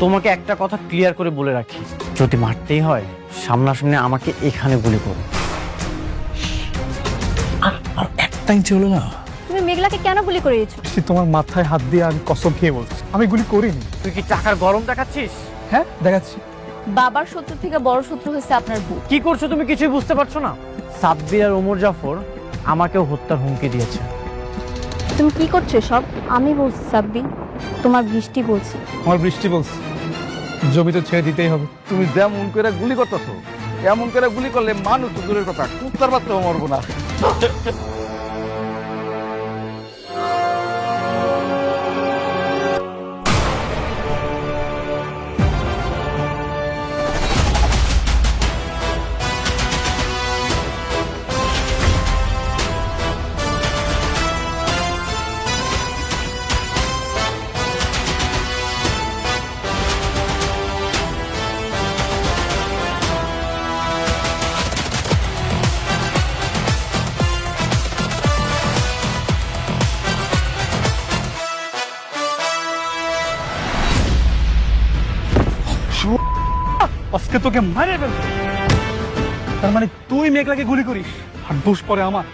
তোমাকে একটা কথা ক্লিয়ার করে বলে রাখি, যদি মারতেই হয় সামনাসামনি আমাকে এখানে গুলি করো। আর একটা ইঞ্চি হলো না। তুমি মেঘলাকে কেন গুলি করিয়েছো? সে তোমার মাথায় হাত দিয়ে আমি কসম খেয়ে বলছি আমি গুলি করিনি। তুই কি টাকার গরম দেখাচ্ছিস? হ্যাঁ দেখাচ্ছি। বাবার শত্রু থেকে বড় শত্রু হয়েছে আপনার বউ। কি করছো তুমি কিছুই বুঝতে পারছো না? সাব্বির আর ওমর জাফর আমাকেও হত্যার হুমকি দিয়েছে। তুমি কি করছো সব? আমি বলছি সাব্বি, তোমার বৃষ্টি বলছি। আমার বৃষ্টি বলছে জমি তো ছেড়ে দিতেই হবে। তুমি যেমন করে গুলি করতেছো, এমন করে গুলি করলে মানুষ তো দূরের কথা, কুত্তার বাচ্চাও মরবো না। আজকে তোকে মারে ফেলবো। তার মানে তুই মেঘলাকে গুলি করিস আর দোষ পরে আমার।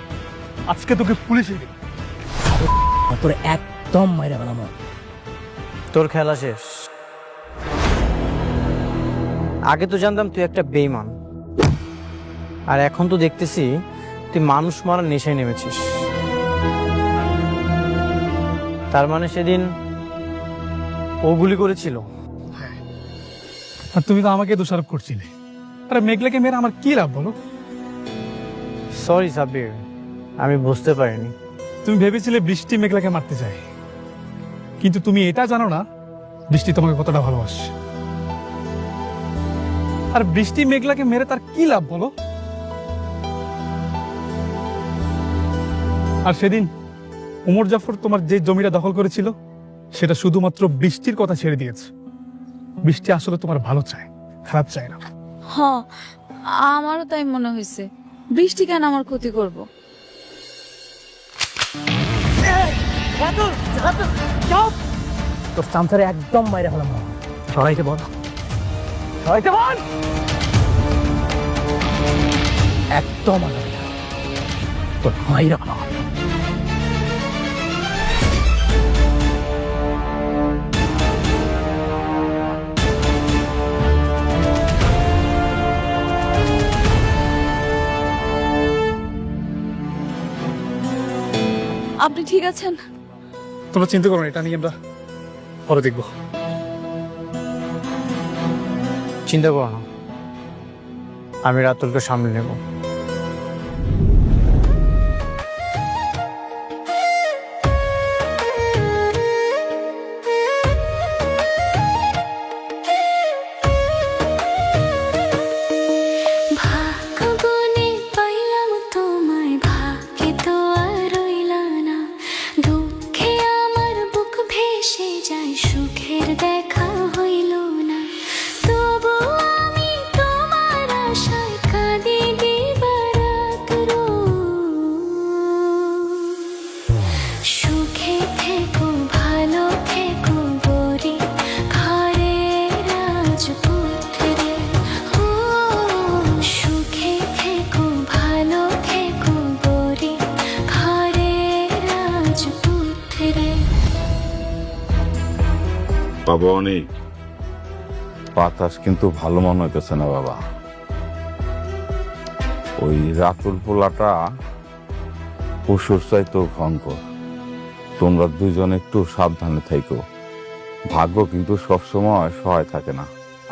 আজকে তোকে পুলিশে দিই। তোর একদম মাইরা ফেলাম। তোর খেলা শেষ। আগে তো জানতাম তুই একটা বেঈমান, আর এখন তো দেখতেছি তুই মানুষ মারার নেশায় নেমেছিস। তার মানে সেদিন ও গুলি করেছিল? আর তুমি তো আমাকে দোষারোপ করছিলে। আরে মেঘলাকে মেরে আমার কি লাভ বলো? সরি সাব্বির, আমি বুঝতে পারিনি। তুমি ভেবেছিলে বৃষ্টি মেঘলাকে মারতে চায়, কিন্তু তুমি এটা জানো না বৃষ্টি তোমাকে কতটা ভালোবাসে। আর বৃষ্টি মেঘলাকে মেরে তার কি লাভ বলো? আর সেদিন ওমর জাফর তোমার যে জমিটা দখল করেছিল সেটা শুধুমাত্র বৃষ্টির কথা ছেড়ে দিয়েছে। বৃষ্টি আসলে তোমার ভালো চায়, খারাপ চায় না। হ্যাঁ, আমারও তাই মনে হয়েছে। বৃষ্টি কেন আমার ক্ষতি করব? তোর চামচারে একদম মাইরা ফেলাম। সরাইতে বল, সরাইতে বল। একদম আলাদা তোর মাইরা ফেলাম। আপনি ঠিক আছেন? তোমরা চিন্তা করো না, এটা নিয়ে আমরা পরে দেখবো। চিন্তা করো না, আমি রাতুলকে সামলে নেব। বাবা অনেক বাতাস কিন্তু ভালো মনে হইতেছে না বাবা। ওই রাতুল পোলাটা পশুর চাইতেও ভয়ঙ্কর। তোমরা দুইজন একটু সাবধানে থাইকো। ভাগ্য কিন্তু সবসময় সহায় থাকে না।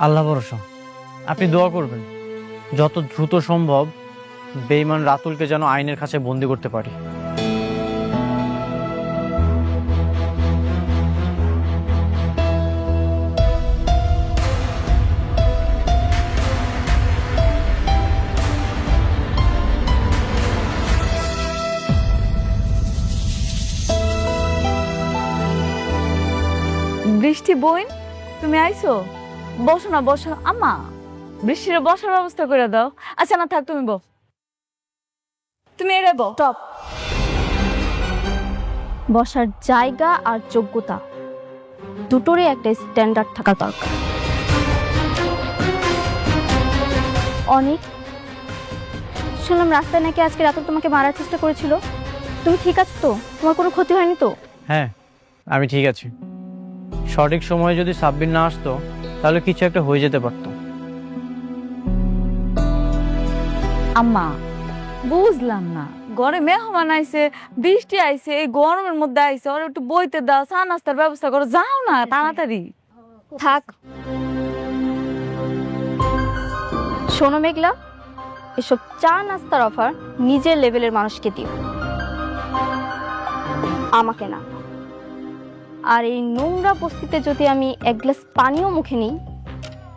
আল্লাহ ভরসা, আপনি দোয়া করবেন যত দ্রুত সম্ভব বেঈমান রাতুলকে যেন আইনের কাছে বন্দি করতে পারি। বৃষ্টি বোন, তুমি আইছো? বসো না, বসো। আম্মা, বৃষ্টির বসার ব্যবস্থা করে দাও। আচ্ছা না থাক, তুমি বস। তুমি এরে বস। স্টপ। বসার জায়গা আর যোগ্যতা দুটোরই একটা স্ট্যান্ডার্ড থাকা দরকার। অনেক শুনলাম রাস্তায় নাকি আজকে রাতে তোমাকে মারার চেষ্টা করেছিল, তুমি ঠিক আছো তো? তোমার কোনো ক্ষতি হয়নি তো? হ্যাঁ, আমি ঠিক আছি। সঠিক সময়ে যদি সাব্বির না আসতো তাহলে কিছু একটা হয়ে যেতে পারতো। আম্মা বুঝলাম না, ঘরে মেহমান আইছে, বৃষ্টি আইছে, এই গরমের মধ্যে আইছে, ওর একটু বইতে দাও, চা নাস্তার ব্যবস্থা করো, যাও না তাড়াতাড়ি। থাক। শোনো মেঘলা, এসব চা নাস্তার অফার নিজের লেভেলের মানুষকে দিও, আমাকে না। আর এই নোংরা বস্তিতে যদি আমি এক গ্লাস পানিও মুখে নিই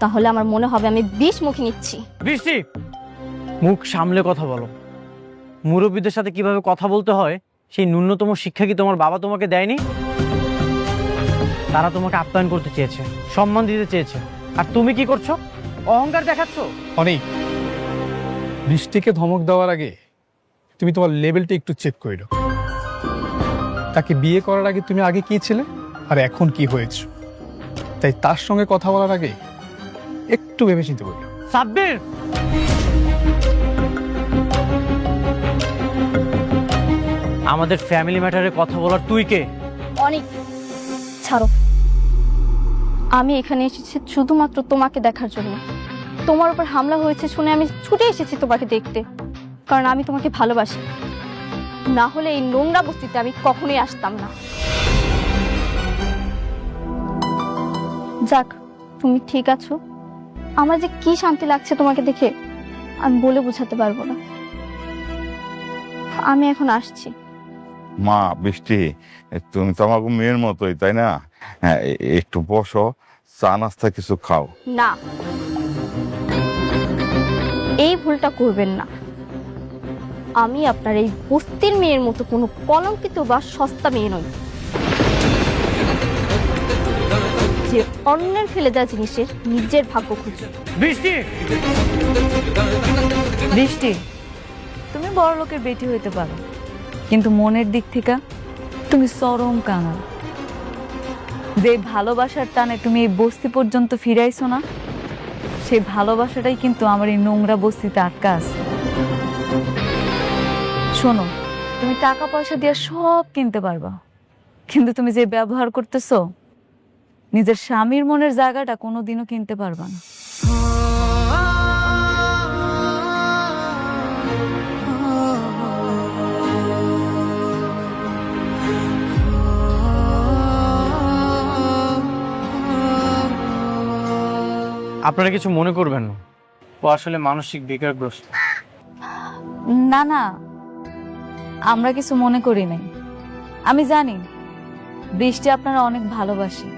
তাহলে আমার মনে হবে আমি 20 মুখে নিচ্ছি। বৃষ্টি, মুখ সামলে কথা বলো। মুরব্বীদের সাথে কিভাবে কথা বলতে হয় সেই ন্যূনতম শিক্ষা কি তোমার বাবা তোমাকে দেয়নি? তারা তোমাকে আপ্যায়ন করতে চেয়েছে, সম্মান দিতে চেয়েছে, আর তুমি কি করছো? অহংকার দেখাচ্ছ। অনেক বৃষ্টিকে ধমক দেওয়ার আগে তুমি তোমার লেভেলটা একটু চেক করে নাও। তাকে বিয়ে করার আগে তুমি আগে কি ছিলে আর এখন কি হয়েছে, তাই তার সঙ্গে কথা বলার আগে একটু ভেবে চিন্তে বললো। সাব্বির, আমাদের ফ্যামিলি ম্যাটারে কথা বলার তুই কে? অনেক ছাড়ো, আমি এখানে এসেছি শুধুমাত্র তোমাকে দেখার জন্য। তোমার উপর হামলা হয়েছে শুনে আমি ছুটে এসেছি তোমাকে দেখতে, কারণ আমি তোমাকে ভালোবাসি। না হলে এই নোংরা বস্তিতে আমি কখনোই আসতাম না। যাক, তুমি ঠিক আছো। আমার যে কি শান্তি লাগছে তোমাকে দেখে আমি বলে বোঝাতে পারবো না। আমি এখন আসছি। মা বৃষ্টি, তুমি তো আমার মেয়ের মতোই, তাই না? হ্যাঁ, একটু বসো, চা নাস্তা কিছু খাও। না, এই ভুলটা করবেন না। আমি আপনার এই বস্তির মেয়ের মতো কোনো কলঙ্কিত বা সস্তা মেয়ে নই যে অন্যের ফেলে দেওয়া জিনিসের নিজের ভাগ্য খুঁজে। বৃষ্টি, বৃষ্টি, তুমি বড় লোকের বেটি হইতে পারো, কিন্তু মনের দিক থেকে তুমি চরম কাঙাল। যে ভালোবাসার টানে তুমি এই বস্তি পর্যন্ত ফিরাইছো না, সেই ভালোবাসাটাই কিন্তু আমার এই নোংরা বস্তিতে আটকা আছে। শোনো, তুমি টাকা পয়সা দিয়ে সব কিনতে পারবা, কিন্তু তুমি যে ব্যবহার করতেছো নিজের স্বামীর মনের জায়গাটা কোনোদিনও কিনতে পারবা না। আপনারা কিছু মনে করবেন না, ও আসলে মানসিক বিকারগ্রস্ত। না না, আমরা কিছু মনে করি নাই। আমি জানি বৃষ্টি আপনারা অনেক ভালোবাসি,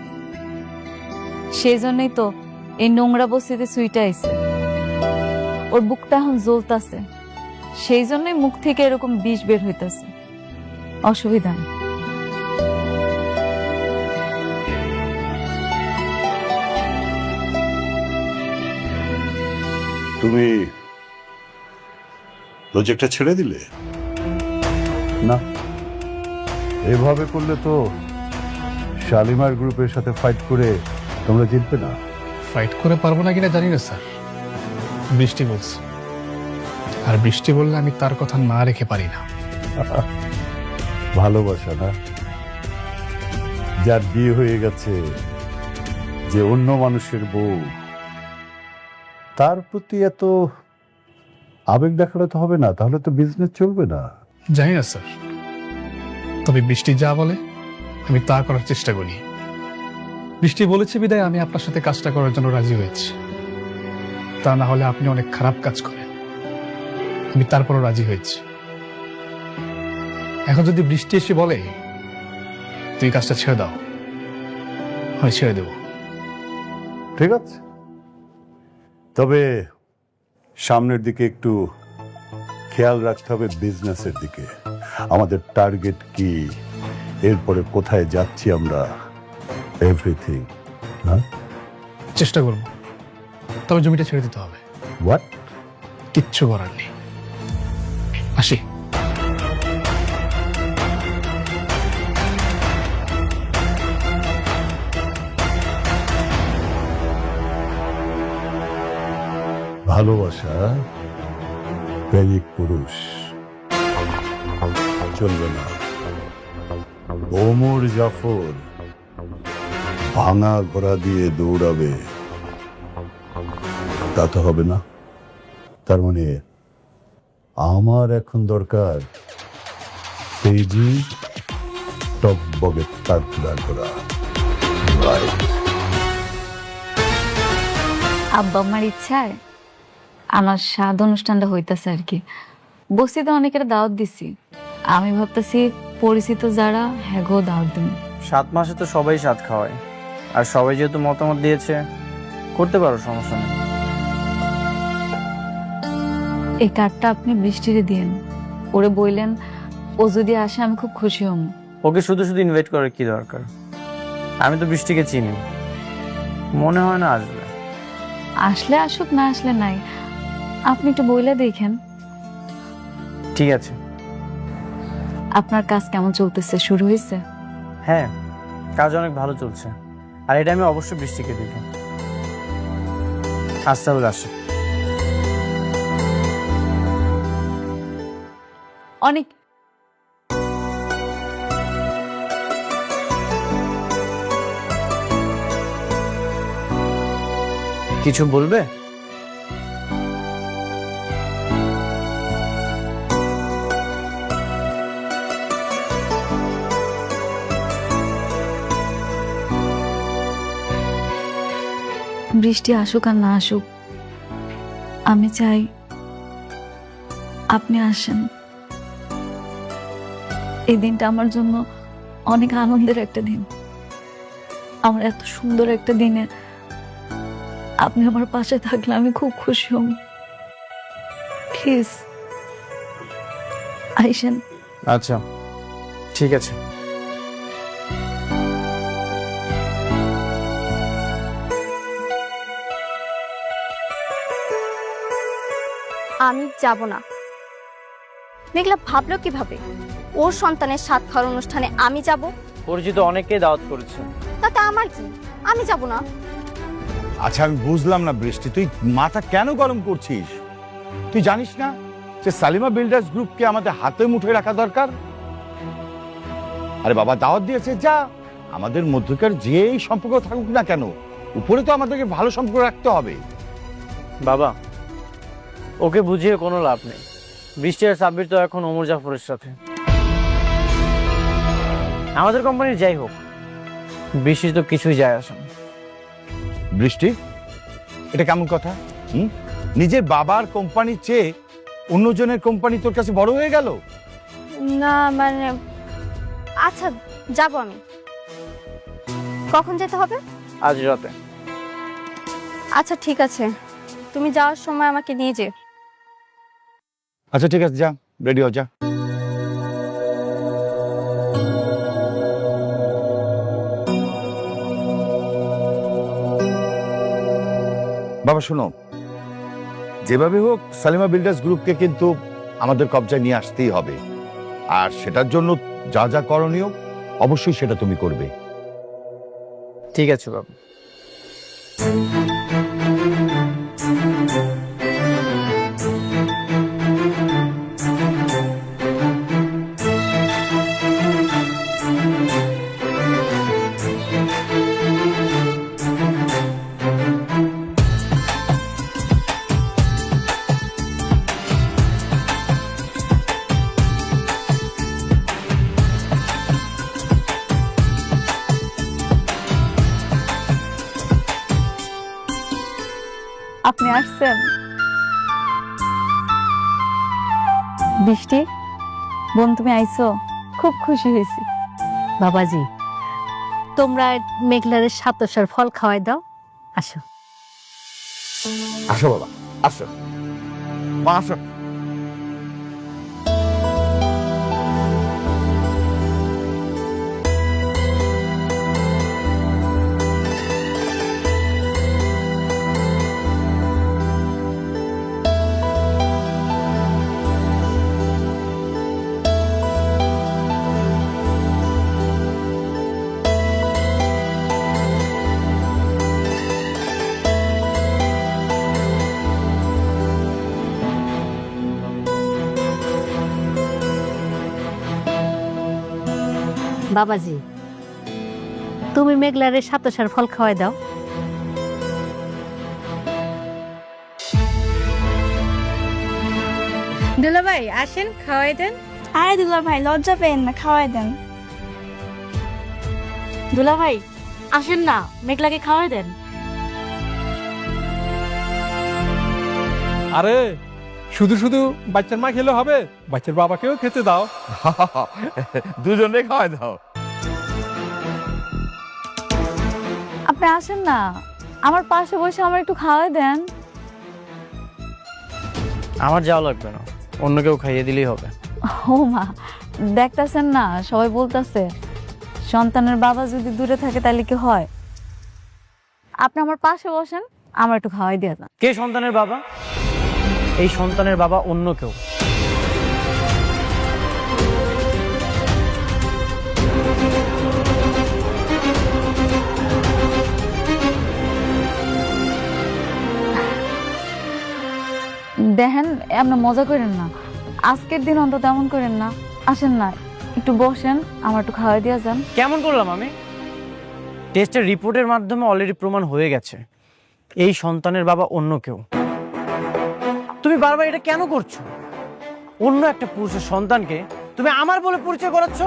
সেই জন্যই তো এই নোংরা বস্তিতে সুইটা আইছে। ওর বুকটা এখন জ্বলতাছে, সেই জন্যই মুখ থেকে এরকম বিষ বের হইতাছে। অসুবিধা নেই। তুমি প্রজেক্টটা ছেড়ে দিলে? না, এভাবে করলে তো শালিমার গ্রুপের সাথে ফাইট করে তোমরা জিতবে না। ফাইট করে পারবো না কিনা জানি না স্যার, বৃষ্টি বলছে, আর বৃষ্টি বললে আমি তার কথা না রেখে পারি না। ভালোবাসা না, যার বিয়ে হয়ে গেছে, যে অন্য মানুষের বউ, তার প্রতি এত আবেগ দেখালে তো হবে না, তাহলে তো বিজনেস চলবে না। জানি না স্যার, তবে বৃষ্টি যা বলে আমি তা করার চেষ্টা করি। বৃষ্টি বলেছে বিদায় আমি আপনার সাথে কাজটা করার জন্য রাজি হয়েছি, তা না হলে আপনি অনেক খারাপ কাজ করেন। আমি তারপরও রাজি হয়েছি। এখন যদি বৃষ্টি এসে বলে তুই কাজটা ছেড়ে দাও, আমি ছেড়ে দেব। ঠিক আছে, তবে সামনের দিকে একটু খেয়াল রাখতে হবে, বিজনেসের দিকে। আমাদের টার্গেট কি, এরপরে কোথায় যাচ্ছি আমরা, এভরিথিং। হ্যাঁ, চেষ্টা করব, তবে জমিটা ছেড়ে দিতে হবে। হোয়াট? কিচ্ছু করার নেই, আসি। ভালোবাসা প্রেমিক পুরুষ চলবে না। ওমর জাফর ভাঙা ঘোড়া দিয়ে দৌড়াবে, তা তো হবে না। তার মানে আমার এখন দরকার তেজি টকবগে তাকলা ঘোড়া। রাইট। আব্বা আমার ইচ্ছায় আমার স্বাদ অনুষ্ঠানটা হইতাছে আর কি। বস্তিতে অনেকের দাওয়াত দিছি, আমি ভাবতেছি পরিচিত যারা হ্যাগো দাওয়াত দিন। 7 মাসে তো সবাই স্বাদ খাওয়ায়, আর সবাই যেহেতু মতামত দিয়েছে করতে পারো, সমস্যা নেই। এই কার্ডটা আপনি বৃষ্টিরে দিয়েন, ওরে বললেন ও যদি আসে আমি খুব খুশি হব। ওকে শুধু শুধু ইনভাইট করার কি দরকার? আমি তো বৃষ্টিকে চিনি, মনে হয় না আসবে। আসলে আসুক, না আসলে নাই, আপনি একটু বইলে দেখেন। ঠিক আছে। আপনার কাজ কেমন চলতেছে, শুরু হয়েছে? হ্যাঁ, কাজ অনেক ভালো চলছে, আর এটা আমি অবশ্যই বৃষ্টিকে দিব। আচ্ছা তাহলে আসি। অনেক কিছু বলবে? বৃষ্টি আসুক আর না আসুক, আমি চাই আপনি আসেন। এই দিনটা আমার জন্য অনেক আনন্দের একটা দিন। আমার এত সুন্দর একটা দিনে আপনি আমার পাশে থাকলে আমি খুব খুশি হব। প্লিজ আইসেন। আচ্ছা ঠিক আছে। আমি যাব না। মেঘলা ভাবলো কিভাবে ওর সন্তানের সাত খাওয়ার অনুষ্ঠানে আমি যাব? পরিচিত অনেককেই দাওয়াত করেছে। তাতে আমার কি? আমি যাব না। আচ্ছা আমি বুঝলাম না বৃষ্টি, তুই মাথা কেন গরম করছিস? তুই জানিস না যে সালিমা বিল্ডার্স গ্রুপকে আমাদের হাতে মুঠোয় রাখা দরকার? আরে বাবা দাওয়াত দিয়েছে, যা। আমাদের মধ্যকার যেই সম্পর্ক থাকুক না কেন, উপরে তো আমাদেরকে ভালো সম্পর্ক রাখতে হবে। বাবা, ওকে বুঝিয়ে কোনো লাভ নেই। বৃষ্টি আর সাব্বির তো এখন ওমর জাফরের সাথে। আমাদের কোম্পানির যাই হোক, বৃষ্টির তো কিছুই যায় আসে না। বৃষ্টি, এটা কেমন কথা? নিজের বাবার কোম্পানির চেয়ে অন্যজনের কোম্পানি তোর কাছে বড় হয়ে গেল? না মানে, আচ্ছা যাব আমি। কখন যেতে হবে? আজ রাতে। আচ্ছা ঠিক আছে, তুমি যাওয়ার সময় আমাকে নিয়ে যেও। আচ্ছা ঠিক আছে, যা, রেডি হ, যা। বাবা শোনো, যেভাবে হোক সালিমা বিল্ডার্স গ্রুপকে কিন্তু আমাদের কবজায় নিয়ে আসতেই হবে, আর সেটার জন্য যা যা করণীয় অবশ্যই সেটা তুমি করবে। ঠিক আছে বাবা। আপনি আসছেন? বৃষ্টি বোন, তুমি আইছো, খুব খুশি হয়েছি। বাবাজি, তোমরা মেঘলারের সাতসার ফল খাওয়াই দাও। আসো আসো বাবা, আসো মা, আসো। বাবাজি, তুমি মেঘলারে সাতশার ফল খাওয়াই দাও। দুলাভাই আসেন, খাওয়াই দেন। আরে দুলা ভাই লজ্জা পেন না, খাওয়াই দেন। দুলাভাই আসেন না, মেঘলাকে খাওয়াই দেন। আরে শুধু শুধু বাচ্চার মা খেলে হবে, বাচ্চার বাবাকেও খেতে দাও। দুজনে খাওয়াই দাও। আপনি আসেন না, আমার পাশে বসে আমার একটু খাওয়াই দেন। আমার যাওয়া লাগবে না, অন্য কেউ খাইয়ে দিলেই হবে। ও মা, দেখতেছেন না সবাই বলতেছে সন্তানের বাবা যদি দূরে থাকে তাহলে কি হয়? আপনি আমার পাশে বসেন, আমার একটু খাওয়াই দিয়ে যান। কে সন্তানের বাবা? এই সন্তানের বাবা অন্য কেউ। দেখেন, আপনি মজা করেন না, আজকের দিন অন্তত এমন করেন না। আসেন না, একটু বসেন, আমার একটু খাওয়াই দিয়ে যান। কেমন করলাম আমি? টেস্টের রিপোর্টের মাধ্যমে অলরেডি প্রমাণ হয়ে গেছে এই সন্তানের বাবা অন্য কেউ। তুমি বারবার এটা কেন করছো? অন্য একটা পুরুষের সন্তানকে তুমি আমার বলে পরিচয় করাচ্ছ।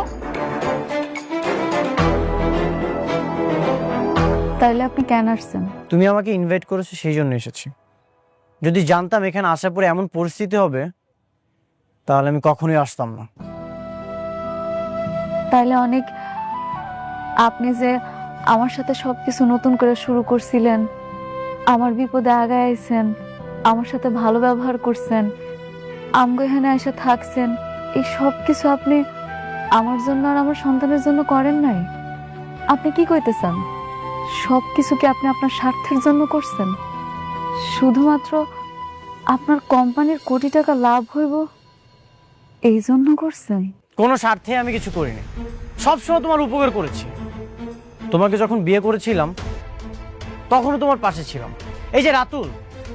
তাইলে আপনি কেন আসছেন? তুমি আমাকে ইনভাইট করেছো, সেই জন্য এসেছি। যদি জানতাম এখানে আসার পরে এমন পরিস্থিতি হবে তাহলে আমি কখনোই আসতাম না। তাইলে অনেক, আপনি যে আমার সাথে সবকিছু নতুন করে শুরু করছিলেন, আমার বিপদে আগায় আইছেন, আমার সাথে ভালো ব্যবহার করছেন, আমগো এখানে এসে থাকছেন, এই সব কিছু আপনি আমার জন্য আর আমার সন্তানের জন্য করেন নাই। আপনি কি কইতেছেন? সব কিছু কি আপনি আপনার স্বার্থের জন্য করছেন? শুধুমাত্র আপনার কোম্পানির কোটি টাকা লাভ হইব এই জন্য করছেন? কোনো স্বার্থে আমি কিছু করিনি, সবসময় তোমার উপকার করেছি। তোমাকে যখন বিয়ে করেছিলাম তখনও তোমার পাশে ছিলাম। এই যে রাতুল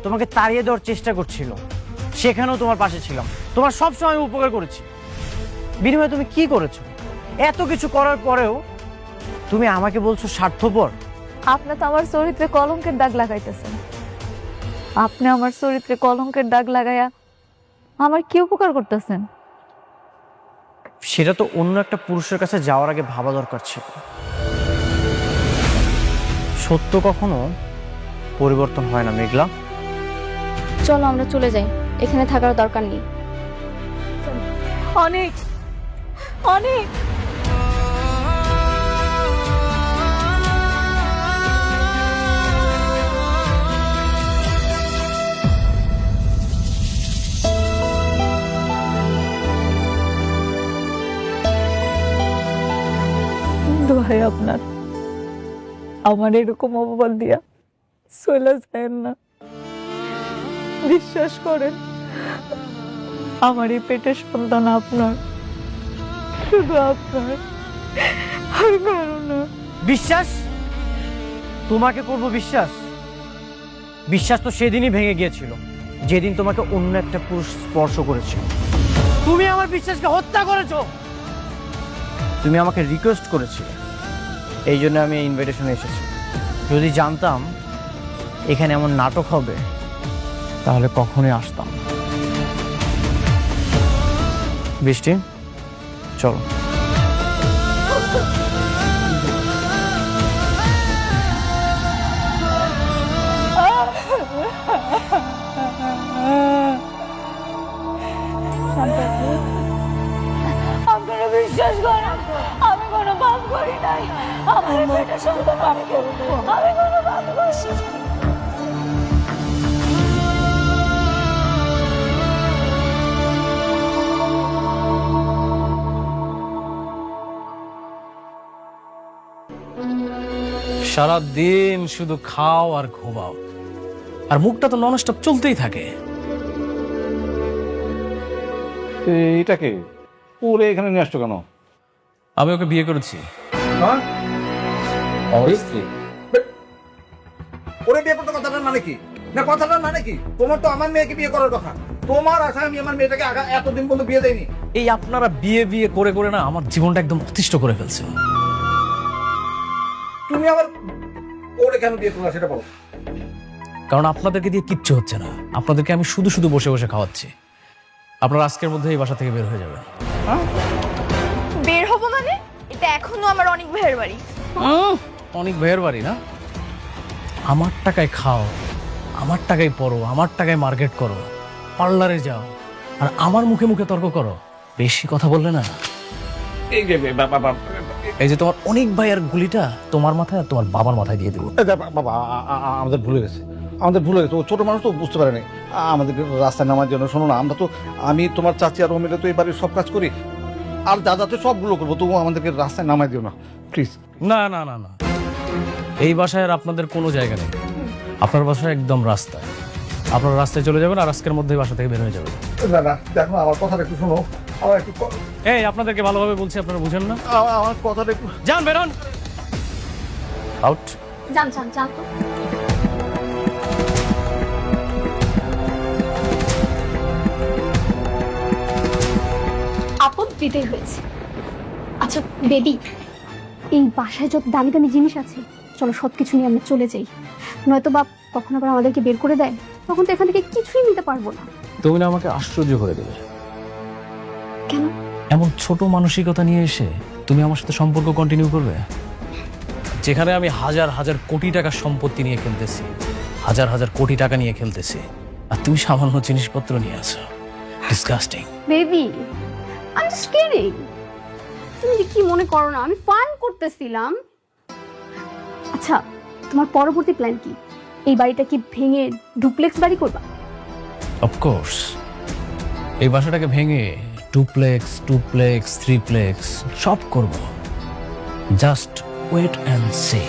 তোমাকে তাড়িয়ে দেওয়ার চেষ্টা করছিল, সেখানেও তোমার পাশে ছিলাম। তোমার সবসময় আমি উপকার করেছি। বিনিময়ে তুমি কি করেছো? এত কিছু করার পরেও তুমি আমাকে বলছো স্বার্থপর। আপনি তো আমার চরিত্রে কলঙ্কের দাগ লাগাইতেছেন। আপনি আমার চরিত্রে কলঙ্কের দাগ লাগাইয়া আমার কি উপকার করতেছেন? সেটা তো অন্য একটা পুরুষের কাছে যাওয়ার আগে ভাবা দরকার ছিল। সত্য কখনো পরিবর্তন হয় না মেঘলা। চলো আমরা চলে যাই, এখানে থাকার দরকার নেই। অনেক অনেক দোহাই আপনার, আমার এরকম অপবাদ দিয়া চলে যায় না। বিশ্বাস করেন, আমার এই পেটের সন্তান আপনার, শুধু আপনার, আর কারো না। বিশ্বাস? তোমাকে করব বিশ্বাস? বিশ্বাস তো সেদিনই ভেঙে গিয়েছিল যেদিন তোমাকে অন্য একটা পুরুষ স্পর্শ করেছিল। তুমি আমার বিশ্বাসকে হত্যা করেছো। তুমি আমাকে রিকোয়েস্ট করেছিলে, এই জন্য আমি এই ইনভাইটেশনে এসেছি। যদি জানতাম এখানে এমন নাটক হবে তাহলে কখনোই আসতাম না। বৃষ্টি, চলো। আপনারা বিশ্বাস করেন, আমি কোনো পাপ করি নাই। আমার এই পেটের সন্তান আমি কোনো পাপ করছি না। সারাদিন শুধু খাও আর ঘুমাও, আর মুখটা তো ননস্টপ চলতেই থাকে। এটাকে ওরে এখানে নিয়ে আসছো কেন? আমি ওকে বিয়ে করেছি। হ্যাঁ? আমার স্ত্রী। ওরে বিয়ে করতে কথাটার মানে কি? না কথাটার মানে কি? তোমার তো আমার মেয়েকে বিয়ে করার কথা। তোমার আশা আমি আমার মেয়েটাকে এতদিন পর্যন্ত বিয়ে দেয়নি। এই আপনারা বিয়ে বিয়ে করে করে না আমার জীবনটা একদম অতিষ্ঠ করে ফেলছে। তুমি আবার ওরে কেন বিয়ে করলা সেটা বলো। কারণ আপনাদেরকে দিয়ে কিচ্ছু হচ্ছে না, আপনাদেরকে আমি শুধু শুধু বসে বসে খাওয়াচ্ছি। আপনারা আজকের মধ্যে এই বাসা থেকে বের হয়ে যাবেন। বের হবো মানে? এটা এখনো আমার অনেক ভাইয়ের বাড়ি। অনেক ভাইয়ের বাড়ি না? আমার টাকায় খাও, আমার টাকায় পড়ো, আমার টাকায় মার্কেট করো, পার্লারে যাও, আর আমার মুখে মুখে তর্ক করো। বেশি কথা বললে না এই যে তোমার অনেক ভাইয়ের গুলিটা তোমার মাথায় আর তোমার বাবার মাথায় দিয়ে দেবো। বাবা আমাদের ভুলে গেছে, ও ছোট মানুষ তো বুঝতে পারে নাই আমাদেরকে রাস্তায় নামার জন্য। শোনো না, আমরা তো আমি তোমার চাচি আর ও মিলে তো এই বাড়ির সব কাজ করি, আর দাদাতে সবগুলো করবো, তবু আমাদেরকে রাস্তায় নামাই দিও না প্লিজ। না না না না, এই বাসায় আর আপনাদের কোনো জায়গা নেই। আপনার বাসায় একদম রাস্তায়। আপনারা রাস্তায় চলে যাবেন আর আজকের মধ্যে বাসা থেকে বের হয়ে যাবেন। না না দেখো আমার কথাটা একটু শোনো, আমার একটু এই আপনাদেরকে ভালোভাবে বলছি, আপনারা বুঝেন না? আমার কথাটা একটু যান, বেরোন, আউট। যান যান যান তো। আপদ বিদায় হয়েছে। আচ্ছা বেবি, এই বাসায় যত দামি দামি জিনিস আছে, চলো সব কিছু নিয়ে আমরা চলে যাই, নয়তো বাপ কখন আবার আমাদেরকে বের করে দেয়, তখন তো এখান থেকে কিছুই নিতে পারবো না। তুমি না আমাকে আশ্চর্য করে দেবে। কেন? এমন ছোট মানসিকতা নিয়ে এসে তুমি আমার সাথে সম্পর্ক কন্টিনিউ করবে, যেখানে আমি হাজার হাজার কোটি টাকার সম্পত্তি নিয়ে খেলতেছি, হাজার হাজার কোটি টাকা নিয়ে খেলতেছি, আর তুমি সামান্য জিনিসপত্র নিয়ে আছো। Disgusting. Baby, I am just kidding. তুমি যে কি মনে করো না, আমি ফান করতেছিলাম। আচ্ছা, তোমার পরবর্তী প্ল্যান কি? এই বাড়িটা কি ভেঙে ডুপ্লেক্স বাড়ি করবা? অফকোর্স, এই বাসাটাকে ভেঙে টুপ্লেক্স, টুপ্লেক্স, থ্রিপ্লেক্স সব করব। Just wait and see.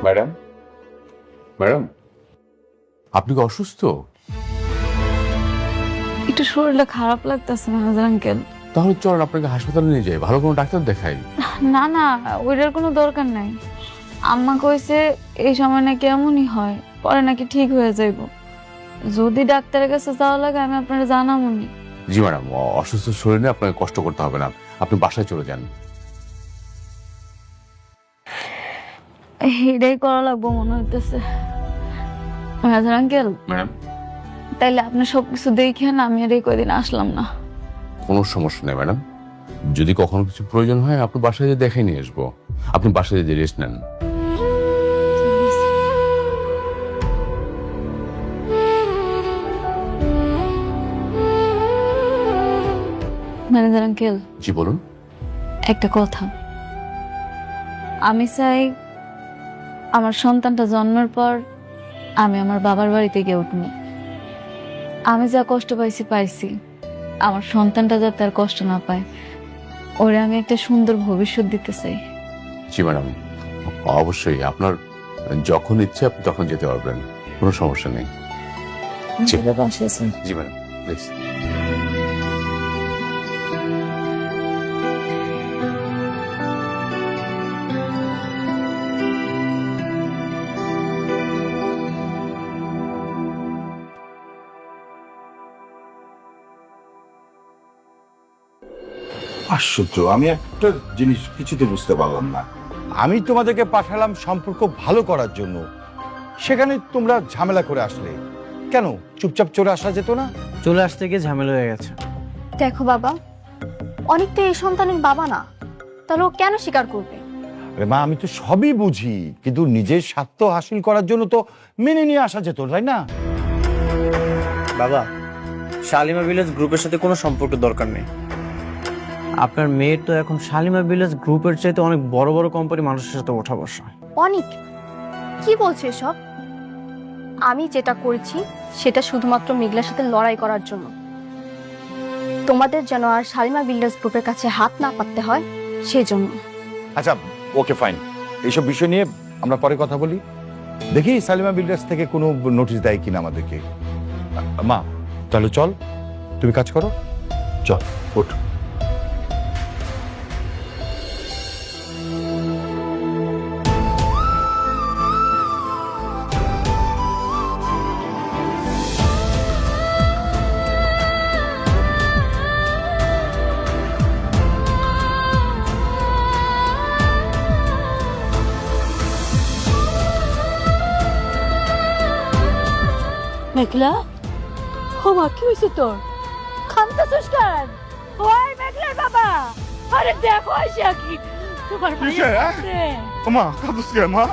Madam, madam, আপনি কি অসুস্থ? একটু শরীরটা খারাপ লাগতেছে মেহেজার আঙ্কেল। তাহলে চলেন আপনাকে হাসপাতালে নিয়ে যাই, ভালো কোনো ডাক্তার দেখাই। না না, ওইটার কোনো দরকার নাই। আম্মা কইছে এই সময় নাকি এমনই হয়, পরে নাকি ঠিক হয়ে যাইব। যদি ডাক্তারের কাছে যাওয়া লাগে আমি আপনারা জানাবনি। জি ম্যাডাম, অসুস্থ শরীরে আপনাকে কষ্ট করতে হবে না, আপনি বাসায় চলে যান। এটাই করা লাগবো মনে হইতেছে। মেহেজার আঙ্কেল, ম্যাডাম, তাইলে আপনি সবকিছু দেখেন, আমি আর এই কয়দিন আসলাম না। কোনো সমস্যা নেই ম্যাডাম, যদি কখনো কিছু প্রয়োজন হয় আপনি বাসায় যেয়ে দেখে নিয়ে আসবো। আপনি বাসায় যেয়ে রেস্ট নেন। ম্যানেজার আঙ্কেল, জি বলুন। একটা কথা, আমি চাই আমার সন্তানটা জন্মের পর আমি আমার বাবার বাড়িতে গিয়ে উঠবো। আমি যা কষ্ট পাইছি, আমার সন্তানটা যাতে আর কষ্ট না পায়, ওরে আমি একটা সুন্দর ভবিষ্যৎ দিতে চাই। জি ম্যাডাম, অবশ্যই আপনার যখন ইচ্ছে আপনি তখন যেতে পারবেন, কোনো সমস্যা নেই। জি জি ম্যাডাম, প্লিজ। আশ্চর্য, আমি একটা জিনিস কিছুতে বুঝতে পারলাম না। আমি তোমাদেরকে পাঠালাম সম্পর্ক ভালো করার জন্য, সেখানে তোমরা ঝামেলা করে আসলে কেন? চুপচাপ চলে আসা যেত না? চলে আসতে গিয়ে ঝামেলা হয়ে গেছে। দেখো বাবা, অনেকটা এই সন্তানের বাবা না, তাহলে ও কেন স্বীকার করবে? আরে মা, আমি তো সবই বুঝি, কিন্তু নিজের স্বার্থ হাসিল করার জন্য তো মেনে নিয়ে আসা যেত, তাই না? বাবা, শালিমা ভিলেজ গ্রুপের সাথে কোনো সম্পর্ক দরকার নেই। আপনার মেয়ের তো এখন শালিমা ভিলেজ গ্রুপের চাইতে অনেক বড় বড় কোম্পানি মানুষের সাথে ওঠা বসা। অনেক কি বলছে সব? আমি যেটা করেছি সেটা শুধুমাত্র মেঘলার সাথে লড়াই করার জন্য। তোমাদের যেন আর শালিমা বিল্ডার্স গ্রুপের কাছে হাত না পাততে হয় সেই জন্য। আচ্ছা, ওকে ফাইন, এইসব বিষয় নিয়ে আমরা পরে কথা বলি। দেখি সালিমা বিল্ডার্স থেকে কোনো নোটিশ দেয় কিনা আমাদেরকে। মা, তাহলে চল, তুমি কাজ করো, চল ওঠ। মেঘলা ও মা কি হয়েছে তোর খান্তাছিস কেন ওই মেঘলার বাবা আরে দেখো আইসা কি তোমার ভাই মা কাঁদছিস মা